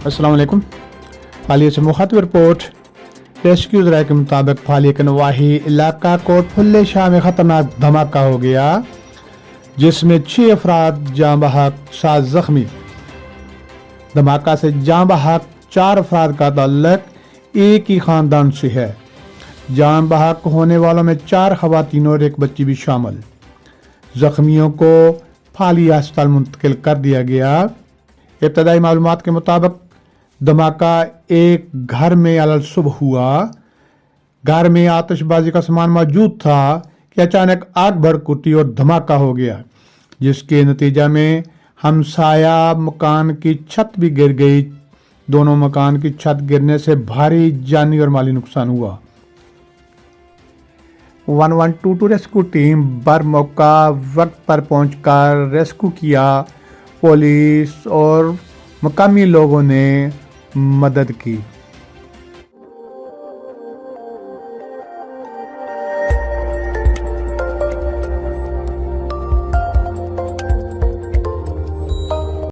अस्सलाम वालेकुम। हालिया से मुखातिब रिपोर्ट। रेस्क्यू ज़राए के मुताबिक फालिया के नवाही इलाका कोटफुल्ले शाह में खतरनाक धमाका हो गया, जिसमें 6 अफराद जाँ बहक 7 जख्मी। धमाका से जाँ बहक 4 अफराद का ताल्लुक एक ही खानदान से है। जाँ बहक होने वालों में 4 खवातीन और एक बच्ची भी शामिल। जख्मियों को फालिया अस्पताल मुंतकिल कर दिया गया। इब्तदाई मालूमात के मुताबिक धमाका एक घर में अलल सुबह हुआ। घर में आतिशबाजी का सामान मौजूद था कि अचानक आग भड़क उठी और धमाका हो गया, जिसके नतीजा में हमसाया मकान की छत भी गिर गई। दोनों मकान की छत गिरने से भारी जानी और माली नुकसान हुआ। 1122 रेस्क्यू टीम बर मौका वक्त पर पहुंचकर रेस्क्यू किया। पुलिस और मकामी लोगों ने मदद की।